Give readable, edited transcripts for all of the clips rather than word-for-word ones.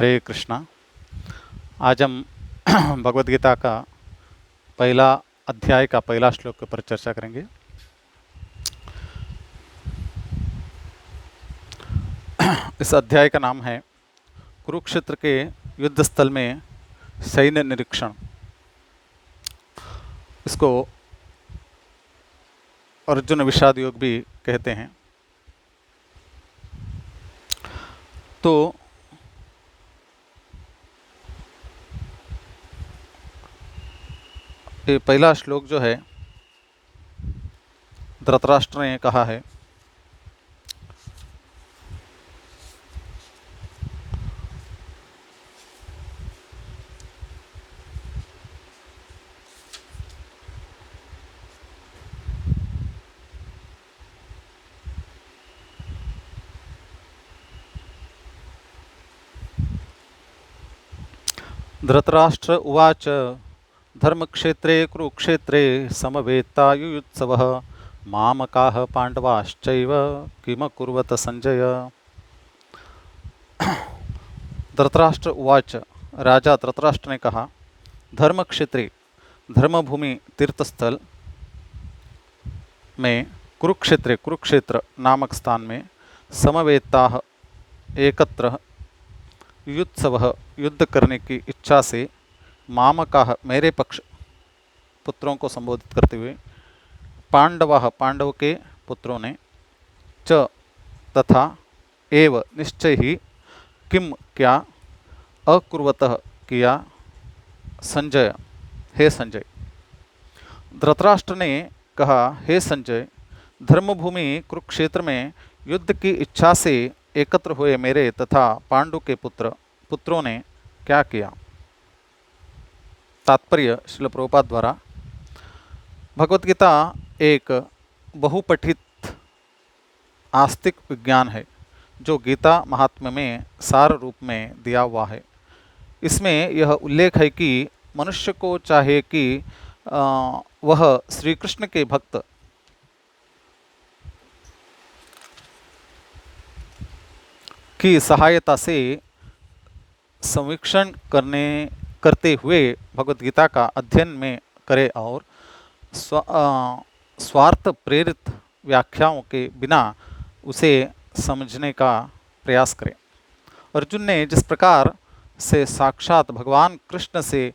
हरे कृष्णा। आज हम भगवद गीता का पहला अध्याय का पहला श्लोक पर चर्चा करेंगे। इस अध्याय का नाम है कुरुक्षेत्र के युद्ध स्थल में सैन्य निरीक्षण। इसको अर्जुन विषाद योग भी कहते हैं। तो ये पहला श्लोक जो है, धृतराष्ट्र ने कहा है, धृतराष्ट्र उवाच धर्मक्षेत्रे कुरुक्षेत्रे समवेत्तायुयुत्सवः मामकाः पांडवाश्चैव किमकुर्वत संजय। धृतराष्ट्र उवाच, राजा धृतराष्ट्र ने कहा, धर्मक्षेत्रे धर्मभूमि तीर्थस्थल में कुरुक्षेत्र कुरुक्षेत्र नामक स्थान में समवेताः एकत्र युत्सव युद्ध करने की इच्छा से मामकाः मेरे पक्ष पुत्रों को संबोधित करते हुए पांडवाः पांडव के पुत्रों ने च तथा एव निश्चय ही किम क्या अकुर्वतः किया संजय हे संजय। धृतराष्ट्र ने कहा, हे संजय, धर्मभूमि कुरुक्षेत्र में युद्ध की इच्छा से एकत्र हुए मेरे तथा पांडु के पुत्रों ने क्या किया। तात्पर्य श्रील प्रभुपाद द्वारा। भगवत गीता एक बहुपठित आस्तिक विज्ञान है जो गीता महात्म्य में सार रूप में दिया हुआ है। इसमें यह उल्लेख है कि मनुष्य को चाहे कि वह श्री कृष्ण के भक्त की सहायता से संवीक्षण करते हुए भगवत गीता का अध्ययन में करे और स्वार्थ प्रेरित व्याख्याओं के बिना उसे समझने का प्रयास करे। अर्जुन ने जिस प्रकार से साक्षात भगवान कृष्ण से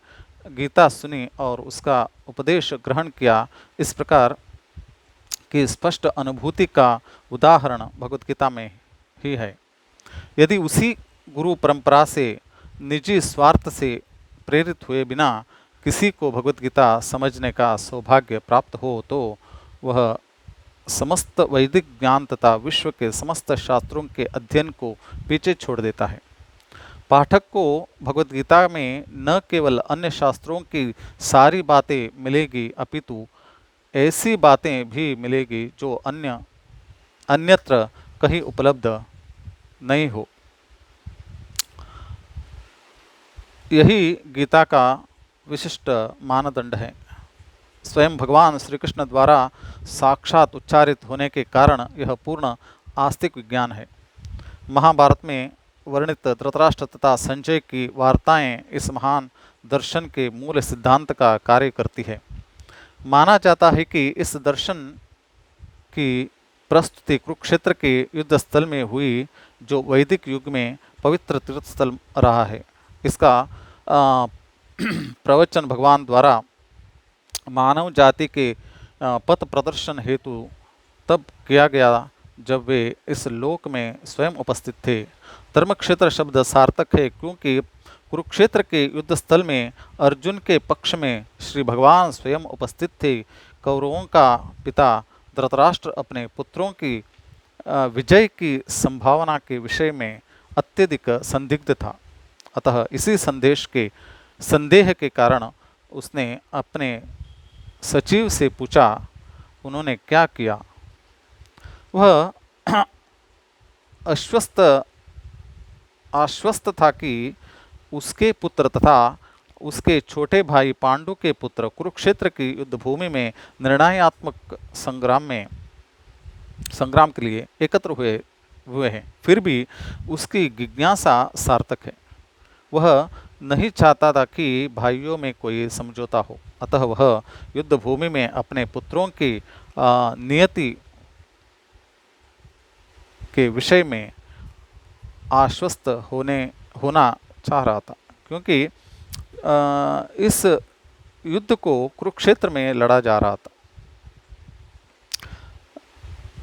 गीता सुनी और उसका उपदेश ग्रहण किया, इस प्रकार की स्पष्ट अनुभूति का उदाहरण भगवत गीता में ही है। यदि उसी गुरु परंपरा से निजी स्वार्थ से प्रेरित हुए बिना किसी को भगवत गीता समझने का सौभाग्य प्राप्त हो तो वह समस्त वैदिक ज्ञान तथा विश्व के समस्त शास्त्रों के अध्ययन को पीछे छोड़ देता है। पाठक को भगवत गीता में न केवल अन्य शास्त्रों की सारी बातें मिलेगी अपितु ऐसी बातें भी मिलेगी जो अन्यत्र कहीं उपलब्ध नहीं हो। यही गीता का विशिष्ट मानदंड है। स्वयं भगवान श्री कृष्ण द्वारा साक्षात उच्चारित होने के कारण यह पूर्ण आस्तिक विज्ञान है। महाभारत में वर्णित धृतराष्ट्र तथा संजय की वार्ताएं इस महान दर्शन के मूल सिद्धांत का कार्य करती है। माना जाता है कि इस दर्शन की प्रस्तुति कुरुक्षेत्र के युद्ध स्थल में हुई, जो वैदिक युग में पवित्र तीर्थस्थल रहा है। इसका प्रवचन भगवान द्वारा मानव जाति के पथ प्रदर्शन हेतु तब किया गया जब वे इस लोक में स्वयं उपस्थित थे। धर्मक्षेत्र शब्द सार्थक है क्योंकि कुरुक्षेत्र के युद्ध स्थल में अर्जुन के पक्ष में श्री भगवान स्वयं उपस्थित थे। कौरवों का पिता धृतराष्ट्र अपने पुत्रों की विजय की संभावना के विषय में अत्यधिक संदिग्ध था। अतः इसी संदेह के कारण उसने अपने सचिव से पूछा, उन्होंने क्या किया। वह आश्वस्त था कि उसके पुत्र तथा उसके छोटे भाई पांडु के पुत्र कुरुक्षेत्र की युद्ध भूमि में निर्णयात्मक संग्राम के लिए एकत्र हुए हैं। फिर भी उसकी जिज्ञासा सार्थक है। वह नहीं चाहता था कि भाइयों में कोई समझौता हो, अतः वह युद्ध भूमि में अपने पुत्रों की नियति के विषय में आश्वस्त होना चाह रहा था, क्योंकि इस युद्ध को कुरुक्षेत्र में लड़ा जा रहा था,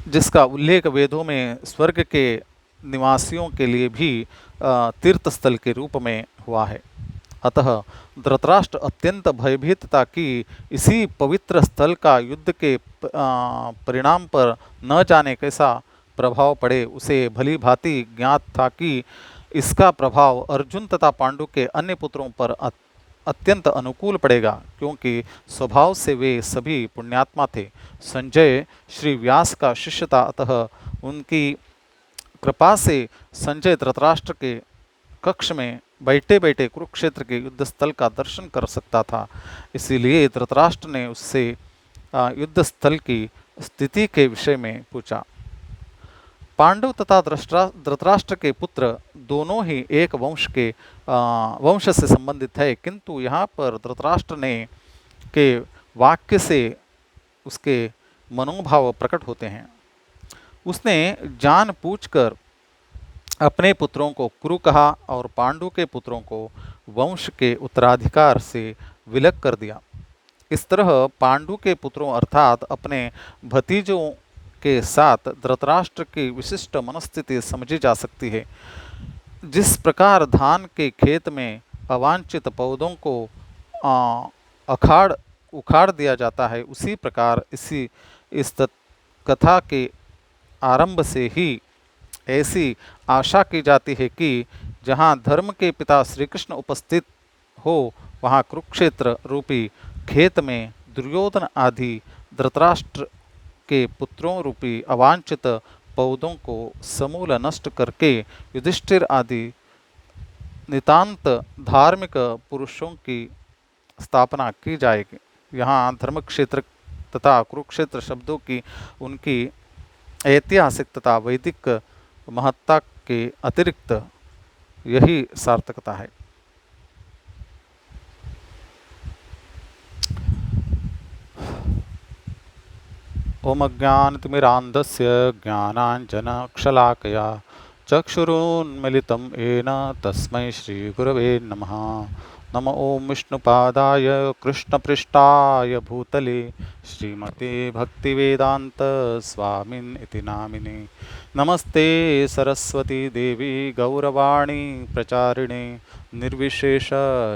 जिसका उल्लेख वेदों में स्वर्ग के निवासियों के लिए भी तीर्थ स्थल के रूप में हुआ है। अतः धृतराष्ट्र अत्यंत भयभीत था कि इसी पवित्र स्थल का युद्ध के परिणाम पर न जाने कैसा प्रभाव पड़े। उसे भली भांति ज्ञात था कि इसका प्रभाव अर्जुन तथा पांडु के अन्य पुत्रों पर अत्यंत अनुकूल पड़ेगा, क्योंकि स्वभाव से वे सभी पुण्यात्मा थे। संजय श्री व्यास का शिष्य था, अतः उनकी कृपा से संजय धृतराष्ट्र के कक्ष में बैठे बैठे कुरुक्षेत्र के युद्ध स्थल का दर्शन कर सकता था। इसीलिए धृतराष्ट्र ने उससे युद्ध स्थल की स्थिति के विषय में पूछा। पांडव तथा धृतराष्ट्र के पुत्र दोनों ही एक वंश से संबंधित है, किंतु यहाँ पर धृतराष्ट्र ने के वाक्य से उसके मनोभाव प्रकट होते हैं। उसने जानबूझकर अपने पुत्रों को कुरु कहा और पांडु के पुत्रों को वंश के उत्तराधिकार से विलग कर दिया। इस तरह पांडु के पुत्रों अर्थात अपने भतीजों के साथ धृतराष्ट्र की विशिष्ट मनस्थिति समझी जा सकती है। जिस प्रकार धान के खेत में अवांछित पौधों को उखाड़ दिया जाता है, उसी प्रकार इस कथा के आरंभ से ही ऐसी आशा की जाती है कि जहाँ धर्म के पिता श्री कृष्ण उपस्थित हो, वहाँ कुरुक्षेत्र रूपी खेत में दुर्योधन आदि धृतराष्ट्र के पुत्रों रूपी अवांछित पौधों को समूल नष्ट करके युधिष्ठिर आदि नितांत धार्मिक पुरुषों की स्थापना की जाएगी। यहाँ धर्म क्षेत्र तथा कुरुक्षेत्र शब्दों की उनकी ऐतिहासिक तथा वैदिक महत्ता के अतिरिक्त यही सार्थकता है। ओम अज्ञानतिमिरान्धस्य ज्ञानाञ्जनशलाकया चक्षुरुन्मिलितं येन तस्मै श्रीगुरवे नमः। नमो ओं विष्णुपादाय कृष्णपृष्ठाय भूतले श्रीमते भक्तिवेदांत स्वामिन् इति नामिने। नमस्ते सरस्वती देवी गौरवाणी प्रचारिणे निर्विशेष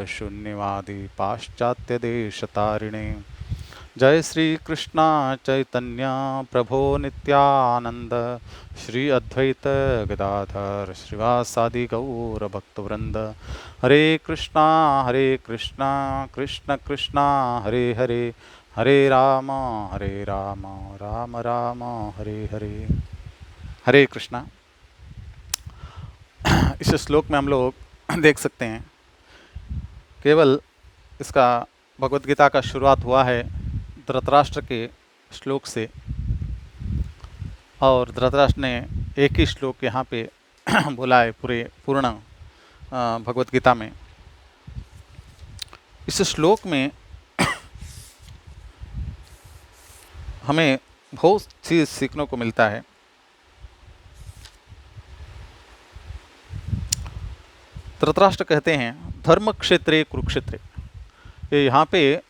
शून्यवादी पाश्चात्यदेशतारिणे। जय श्री कृष्ण चैतन्य प्रभो नित्यानंद श्री अद्वैत गदाधर श्रीवासादि गौर भक्तवृंद। हरे कृष्णा कृष्ण कृष्णा हरे हरे, हरे राम राम राम हरे हरे। हरे कृष्णा। इस श्लोक में हम लोग देख सकते हैं केवल इसका भगवद गीता का शुरुआत हुआ है धृतराष्ट्र के श्लोक से, और धृतराष्ट्र ने एक ही श्लोक यहाँ पे बोला है पूर्ण भगवद गीता में। इस श्लोक में हमें बहुत चीज़ सीखने को मिलता है। धृतराष्ट्र कहते हैं धर्म क्षेत्रे कुरुक्षेत्रे, ये यहाँ पे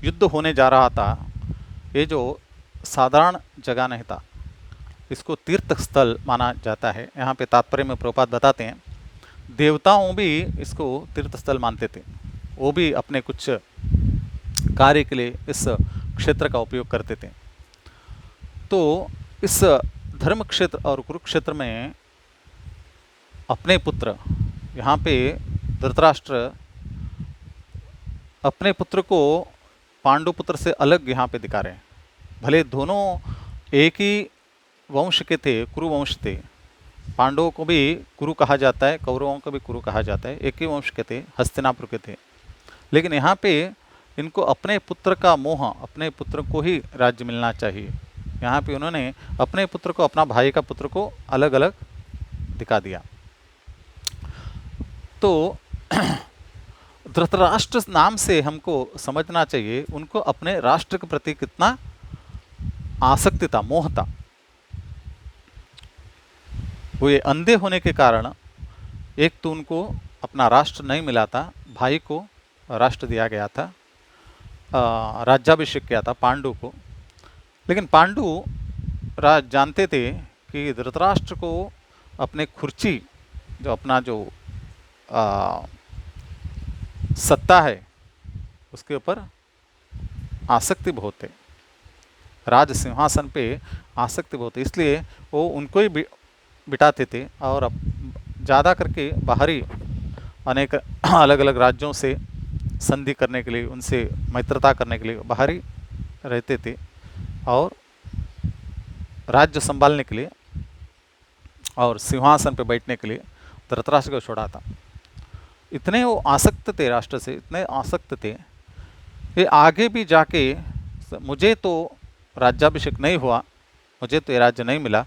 युद्ध होने जा रहा था। ये जो साधारण जगह नहीं था, इसको तीर्थ स्थल माना जाता है। यहाँ पे तात्पर्य में प्रभुपाद बताते हैं देवताओं भी इसको तीर्थ स्थल मानते थे, वो भी अपने कुछ कार्य के लिए इस क्षेत्र का उपयोग करते थे। तो इस धर्म क्षेत्र और कुरुक्षेत्र में अपने पुत्र, यहाँ पे धृतराष्ट्र अपने पुत्र को पांडु पुत्र से अलग यहाँ पे दिखा रहे हैं। भले दोनों एक ही वंश के थे, कुरु वंश थे। पांडवों को भी कुरु कहा जाता है, कौरवों को भी कुरु कहा जाता है, एक ही वंश के थे, हस्तिनापुर के थे। लेकिन यहाँ पे इनको अपने पुत्र का मोह, अपने पुत्र को ही राज्य मिलना चाहिए। यहाँ पे उन्होंने अपने पुत्र को, अपना भाई का पुत्र को अलग अलग दिखा दिया। तो धृतराष्ट्र नाम से हमको समझना चाहिए उनको अपने राष्ट्र के प्रति कितना आसक्ति था, मोह था। वो ये अंधे होने के कारण एक तो उनको अपना राष्ट्र नहीं मिला था, भाई को राष्ट्र दिया गया था, राज्याभिषेक किया था पांडु को। लेकिन पांडु राज जानते थे कि धृतराष्ट्र को अपने खुर्ची जो अपना जो सत्ता है उसके ऊपर आसक्ति बहुत है, राज सिंहासन पे आसक्ति बहुत है, इसलिए वो उनको ही बिठाते थे। और अब ज़्यादा करके बाहरी अनेक अलग अलग राज्यों से संधि करने के लिए, उनसे मित्रता करने के लिए बाहरी रहते थे और राज्य संभालने के लिए और सिंहासन पर बैठने के लिए धृतराष्ट्र को छोड़ा था। इतने वो आसक्त थे राष्ट्र से, इतने आसक्त थे ये आगे भी जाके मुझे तो राज्याभिषेक नहीं हुआ, मुझे तो ये राज्य नहीं मिला,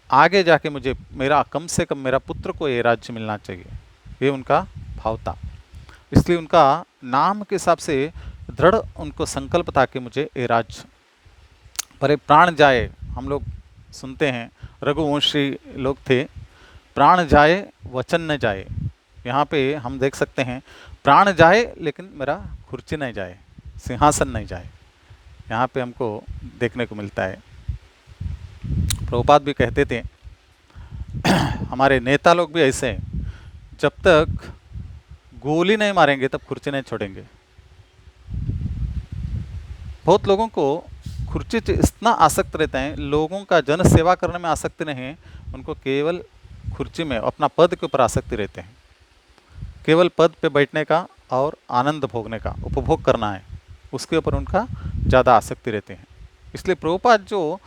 आगे जाके मुझे मेरा कम से कम मेरा पुत्र को ये राज्य मिलना चाहिए, ये उनका भाव था। इसलिए उनका नाम के हिसाब से दृढ़ उनको संकल्प था कि मुझे ये राज्य पर प्राण जाए। हम लोग सुनते हैं रघुवंशी लोग थे, प्राण जाए वचन न जाए। यहाँ पे हम देख सकते हैं प्राण जाए लेकिन मेरा कुर्सी नहीं जाए, सिंहासन नहीं जाए, यहाँ पे हमको देखने को मिलता है। प्रभुपाद भी कहते थे हमारे नेता लोग भी ऐसे हैं, जब तक गोली नहीं मारेंगे तब कुर्सी नहीं छोड़ेंगे। बहुत लोगों को कुर्सी से इतना आसक्त रहता है, लोगों का जन सेवा करने में आसक्ति नहीं है, उनको केवल कुर्सी में अपना पद के ऊपर आसक्ति रहते हैं, केवल पद पे बैठने का और आनंद भोगने का, उपभोग करना है, उसके ऊपर उनका ज़्यादा आसक्ति रहते हैं। इसलिए प्रभुपाद जो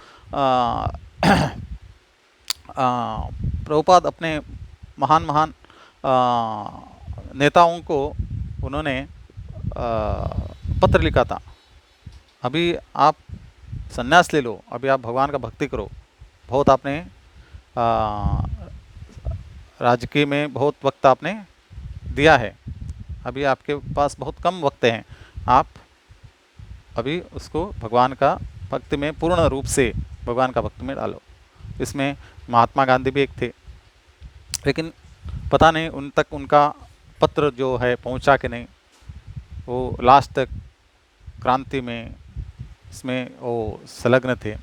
प्रभुपाद अपने महान महान नेताओं को उन्होंने पत्र लिखा था, अभी आप संन्यास ले लो, अभी आप भगवान का भक्ति करो, बहुत आपने राजकीय में बहुत वक्त आपने दिया है, अभी आपके पास बहुत कम वक्त हैं, आप अभी उसको भगवान का भक्ति में पूर्ण रूप से भगवान का भक्ति में डालो। इसमें महात्मा गांधी भी एक थे, लेकिन पता नहीं उन तक उनका पत्र जो है पहुंचा कि नहीं, वो लास्ट तक क्रांति में इसमें वो संलग्न थे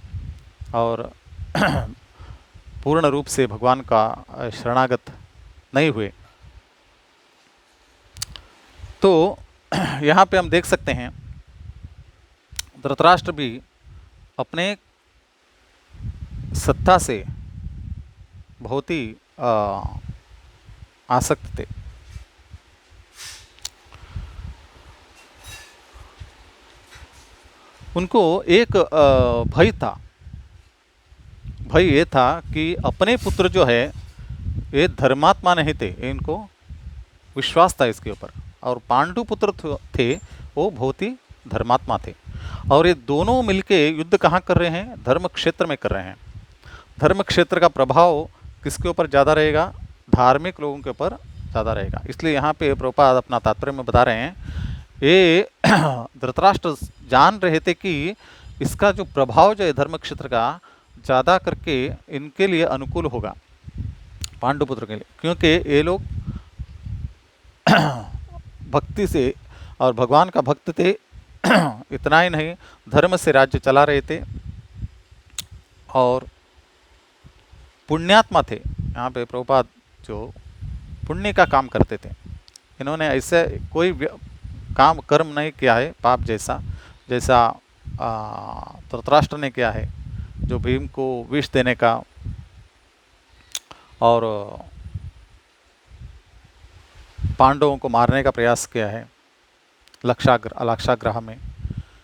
और पूर्ण रूप से भगवान का शरणागत नहीं हुए। तो यहाँ पे हम देख सकते हैं धृतराष्ट्र भी अपने सत्ता से बहुत ही आसक्त थे। उनको एक भय था, भय ये था कि अपने पुत्र जो है ये धर्मात्मा नहीं थे, इनको विश्वास था इसके ऊपर, और पांडु पुत्र थे वो बहुत ही धर्मात्मा थे, और ये दोनों मिलके युद्ध कहाँ कर रहे हैं, धर्म क्षेत्र में कर रहे हैं। धर्म क्षेत्र का प्रभाव किसके ऊपर ज़्यादा रहेगा, धार्मिक लोगों के ऊपर ज़्यादा रहेगा। इसलिए यहाँ पे प्रभुपाद अपना तात्पर्य में बता रहे हैं, ये धृतराष्ट्र जान रहे थे कि इसका जो प्रभाव जो है धर्म क्षेत्र का ज़्यादा करके इनके लिए अनुकूल होगा, पांडुपुत्र के लिए, क्योंकि ये लोग भक्ति से और भगवान का भक्त थे। इतना ही नहीं, धर्म से राज्य चला रहे थे और पुण्यात्मा थे। यहाँ पे प्रभुपाद जो पुण्य का काम करते थे, इन्होंने ऐसे कोई काम कर्म नहीं किया है पाप जैसा, जैसा धृतराष्ट्र ने किया है, जो भीम को विष देने का और पांडवों को मारने का प्रयास किया है लाक्षागृह में।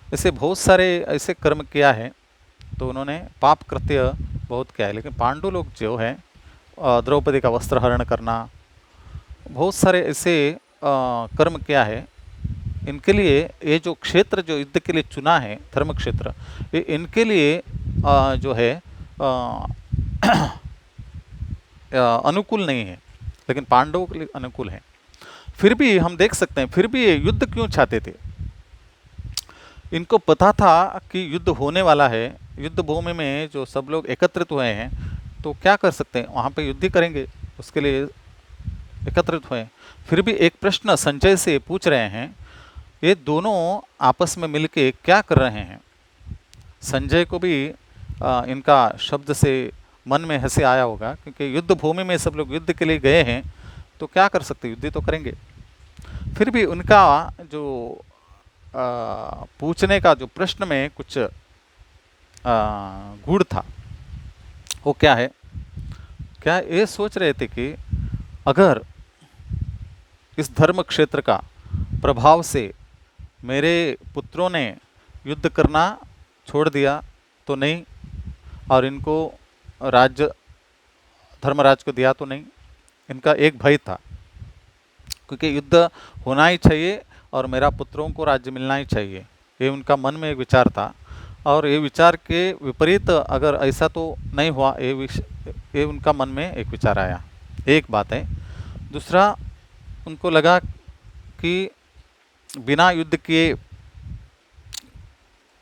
ऐसे बहुत सारे ऐसे कर्म किया है, तो उन्होंने पाप कृत्य बहुत किया है। लेकिन पांडु लोग जो है द्रौपदी का वस्त्र हरण करना, बहुत सारे ऐसे कर्म किया है। इनके लिए ये जो क्षेत्र जो युद्ध के लिए चुना है धर्म क्षेत्र, ये इनके लिए जो है अनुकूल नहीं है, लेकिन पांडवों के लिए अनुकूल है। फिर भी हम देख सकते हैं, फिर भी ये युद्ध क्यों चाहते थे? इनको पता था कि युद्ध होने वाला है, युद्ध भूमि में जो सब लोग एकत्रित हुए हैं, तो क्या कर सकते हैं, वहाँ पे युद्ध ही करेंगे, उसके लिए एकत्रित हुए। फिर भी एक प्रश्न संजय से पूछ रहे हैं, ये दोनों आपस में मिलके क्या कर रहे हैं? संजय को भी इनका शब्द से मन में हंसी आया होगा, क्योंकि युद्ध भूमि में सब लोग युद्ध के लिए गए हैं, तो क्या कर सकते, युद्ध तो करेंगे। फिर भी उनका जो पूछने का जो प्रश्न में कुछ गूढ़ था, वो क्या है? क्या ये सोच रहे थे कि अगर इस धर्म क्षेत्र का प्रभाव से मेरे पुत्रों ने युद्ध करना छोड़ दिया तो नहीं, और इनको राज्य धर्मराज को दिया तो नहीं? इनका एक भय था, क्योंकि युद्ध होना ही चाहिए और मेरा पुत्रों को राज्य मिलना ही चाहिए, ये उनका मन में एक विचार था। और ये विचार के विपरीत अगर ऐसा तो नहीं हुआ, ये उनका मन में एक विचार आया, एक बात है। दूसरा, उनको लगा कि बिना युद्ध किए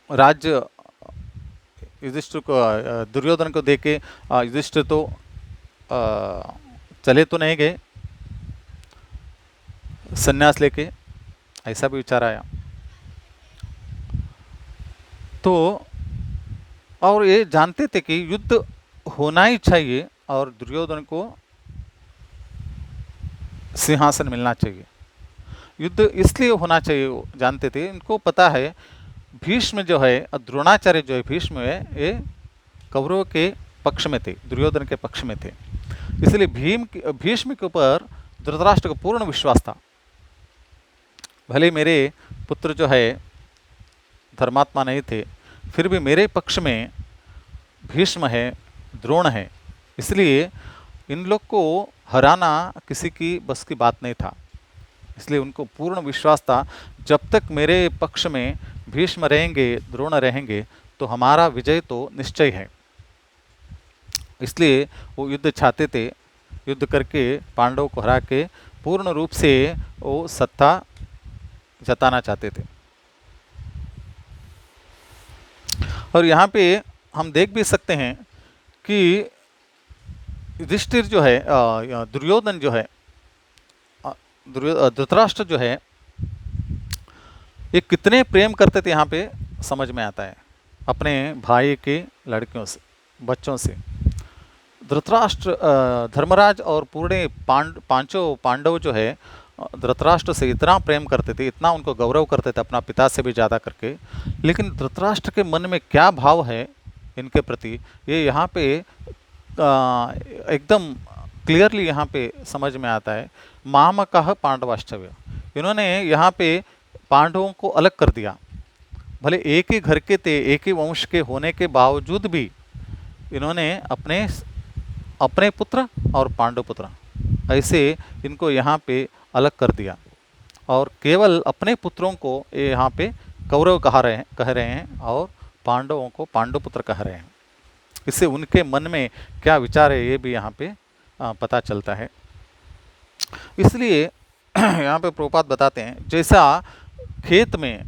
राज्य युधिष्ठिर को दुर्योधन को देके युधिष्ठिर तो चले तो नहीं गए संन्यास लेके, ऐसा भी विचार आया। तो और ये जानते थे कि युद्ध होना ही चाहिए और दुर्योधन को सिंहासन मिलना चाहिए। युद्ध इसलिए होना चाहिए वो जानते थे, इनको पता है भीष्म जो है, द्रोणाचार्य जो है, भीष्म है, ये कौरवों के पक्ष में थे, दुर्योधन के पक्ष में थे। इसलिए भीष्म के ऊपर धृतराष्ट्र को पूर्ण विश्वास था। भले मेरे पुत्र जो है धर्मात्मा नहीं थे, फिर भी मेरे पक्ष में भीष्म है, द्रोण है, इसलिए इन लोग को हराना किसी की बस की बात नहीं था। इसलिए उनको पूर्ण विश्वास था, जब तक मेरे पक्ष में भीष्म रहेंगे, द्रोण रहेंगे, तो हमारा विजय तो निश्चय है। इसलिए वो युद्ध चाहते थे, युद्ध करके पांडवों को हरा के पूर्ण रूप से वो सत्ता जताना चाहते थे। और यहाँ पे हम देख भी सकते हैं कि युधिष्ठिर जो है, दुर्योधन जो है, धृतराष्ट्र जो है, ये कितने प्रेम करते थे, यहाँ पे समझ में आता है अपने भाई के लड़कियों से, बच्चों से। धृतराष्ट्र धर्मराज और पूरे पांचों पांडव जो है धृतराष्ट्र से इतना प्रेम करते थे, इतना उनको गौरव करते थे, अपना पिता से भी ज़्यादा करके। लेकिन धृतराष्ट्र के मन में क्या भाव है इनके प्रति, ये यहाँ पे एकदम क्लियरली यहाँ पे समझ में आता है। मामकः पांडवाश्चर्य, इन्होंने यहाँ पे पांडवों को अलग कर दिया। भले एक ही घर के थे, एक ही वंश के होने के बावजूद भी इन्होंने अपने अपने पुत्र और पांडव पुत्र ऐसे इनको यहाँ पे अलग कर दिया, और केवल अपने पुत्रों को ये यहाँ पे कौरव कह रहे हैं और पांडवों को पांडव पुत्र कह रहे हैं। इससे उनके मन में क्या विचार है ये भी यहाँ पे पता चलता है। इसलिए यहाँ पे प्रभुपाद बताते हैं, जैसा खेत में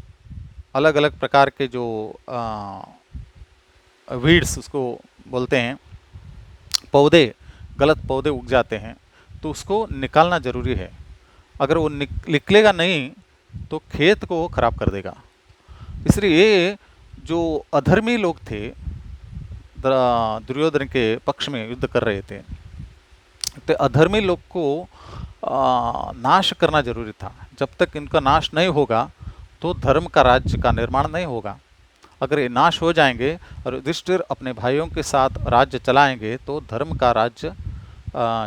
अलग अलग प्रकार के जो वीड्स उसको बोलते हैं, पौधे, गलत पौधे उग जाते हैं, तो उसको निकालना ज़रूरी है। अगर वो निकलेगा नहीं तो खेत को खराब कर देगा। इसलिए ये जो अधर्मी लोग थे, दुर्योधन के पक्ष में युद्ध कर रहे थे, तो अधर्मी लोग को नाश करना जरूरी था। जब तक इनका नाश नहीं होगा तो धर्म का राज्य का निर्माण नहीं होगा। अगर ये नाश हो जाएंगे और युधिष्ठिर अपने भाइयों के साथ राज्य चलाएंगे तो धर्म का राज्य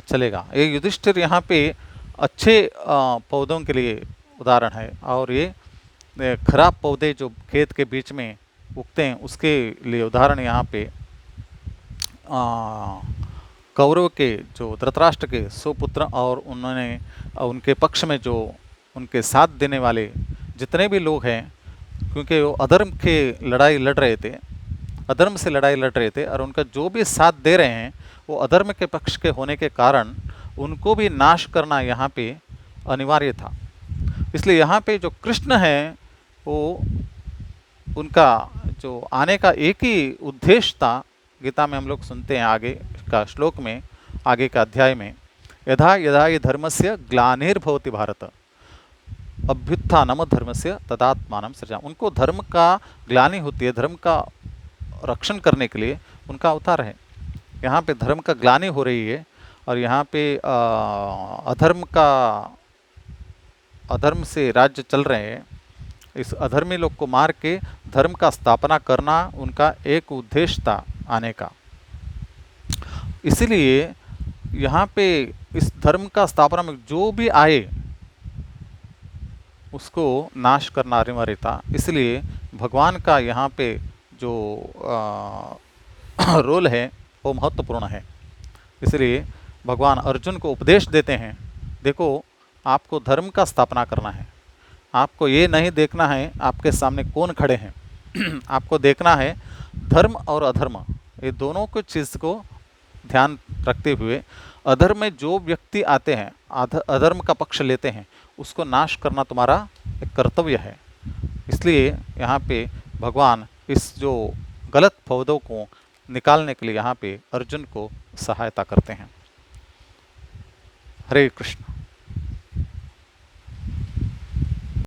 चलेगा। ये युधिष्ठिर यहाँ पे अच्छे पौधों के लिए उदाहरण है, और ये खराब पौधे जो खेत के बीच में उगते हैं उसके लिए उदाहरण यहाँ पे कौरव के जो धृतराष्ट्र के 100 पुत्र और उन्होंने उनके पक्ष में जो उनके साथ देने वाले जितने भी लोग हैं, क्योंकि वो अधर्म के लड़ाई लड़ रहे थे, अधर्म से लड़ाई लड़ रहे थे, और उनका जो भी साथ दे रहे हैं वो अधर्म के पक्ष के होने के कारण उनको भी नाश करना यहाँ पे अनिवार्य था। इसलिए यहाँ पे जो कृष्ण है वो उनका जो आने का एक ही उद्देश्य था। गीता में हम लोग सुनते हैं आगे का श्लोक में, आगे का अध्याय में, यथा यदा हि धर्मस्य ग्लानिर्भवति भारत अभ्युत्थानम धर्मस्य तदात्मानं सृजा। उनको धर्म का ग्लानि होती है, धर्म का रक्षण करने के लिए उनका अवतार है। यहाँ पे धर्म का ग्लानि हो रही है और यहाँ पे अधर्म से राज्य चल रहे हैं। इस अधर्मी लोग को मार के धर्म का स्थापना करना उनका एक उद्देश्य था आने का। इसलिए यहाँ पे इस धर्म का स्थापना में जो भी आए उसको नाश करना अनिवार्य था। इसलिए भगवान का यहाँ पे जो रोल है वो महत्वपूर्ण है। इसलिए भगवान अर्जुन को उपदेश देते हैं, देखो आपको धर्म का स्थापना करना है, आपको ये नहीं देखना है आपके सामने कौन खड़े हैं आपको देखना है धर्म और अधर्म, ये दोनों को चीज़ को ध्यान रखते हुए अधर्म में जो व्यक्ति आते हैं, अधर्म का पक्ष लेते हैं, उसको नाश करना तुम्हारा एक कर्तव्य है। इसलिए यहाँ पे भगवान इस जो गलत पौधों को निकालने के लिए यहाँ पे अर्जुन को सहायता करते हैं। हरे कृष्ण।